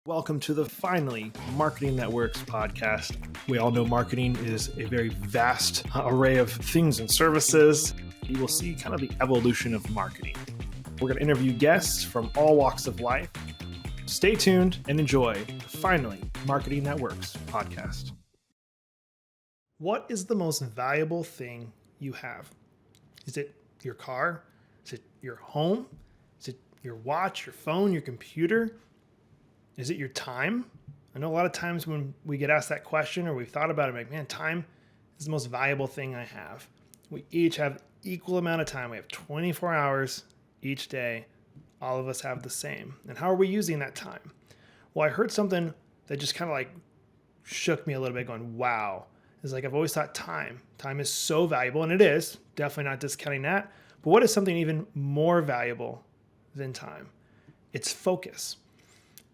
Welcome to the Finally Marketing That Works podcast. We all know marketing is a very vast array of things and services. You will see kind of the evolution of marketing. We're going to interview guests from all walks of life. Stay tuned and enjoy the Finally Marketing That Works podcast. What is the most valuable thing you have? Is it your car? Is it your home? Is it your watch, your phone, your computer? Is it your time? I know a lot of times when we get asked that question or we've thought about it, I'm like, man, time is the most valuable thing I have. We each have equal amount of time. We have 24 hours each day. All of us have the same. And how are we using that time? Well, I heard something that just kind of like shook me a little bit going, wow. It's like I've always thought time is so valuable, and it is, definitely not discounting that. But what is something even more valuable than time? It's focus.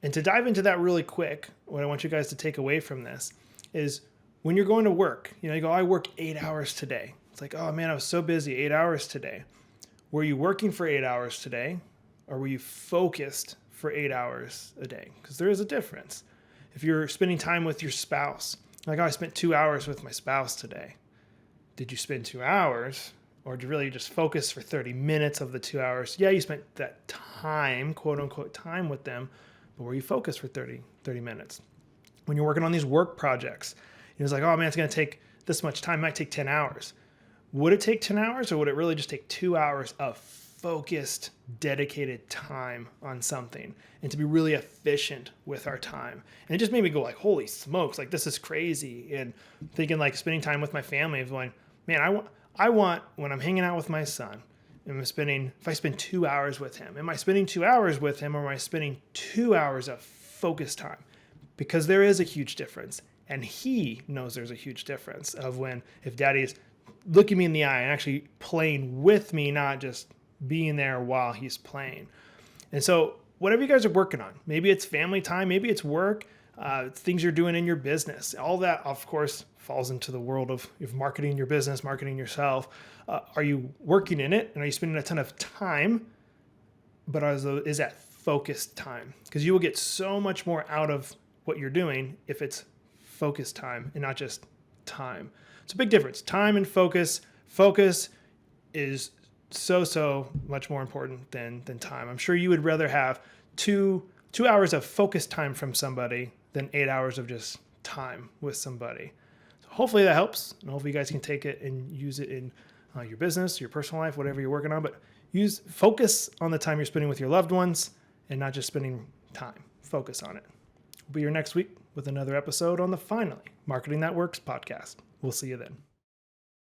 And to dive into that really quick, what I want you guys to take away from this is when you're going to work, you go, I work 8 hours today. It's like, oh man, I was so busy, 8 hours today. Were you working for 8 hours today? Or were you focused for 8 hours a day? Because there is a difference. If you're spending time with your spouse, like, oh, I spent 2 hours with my spouse today. Did you spend 2 hours? Or did you really just focus for 30 minutes of the 2 hours? Yeah, you spent that time, quote unquote, time with them. But were you focused for 30 minutes? When you're working on these work projects, it's like, oh man, it's going to take this much time. It might take 10 hours. Would it take 10 hours or would it really just take 2 hours of focused, dedicated time on something and to be really efficient with our time? And it just made me go like, holy smokes, like this is crazy. And thinking like spending time with my family of going, man, I want when I'm hanging out with my son, if I spend 2 hours with him, am I spending 2 hours with him or am I spending 2 hours of focused time? Because there is a huge difference. And he knows there's a huge difference of if daddy's looking me in the eye and actually playing with me, not just being there while he's playing. And so whatever you guys are working on, maybe it's family time, maybe it's work, it's things you're doing in your business. All that, of course, falls into the world of marketing your business, marketing yourself. Are you working in it? And are you spending a ton of time? But is that focused time? Because you will get so much more out of what you're doing if it's focused time and not just time. It's a big difference. Time and focus. Focus is so much more important than time. I'm sure you would rather have two hours of focused time from somebody than 8 hours of just time with somebody. So hopefully that helps. And hopefully you guys can take it and use it in your business, your personal life, whatever you're working on. But focus on the time you're spending with your loved ones and not just spending time. Focus on it. We'll be here next week with another episode on the Finally Marketing That Works podcast. We'll see you then.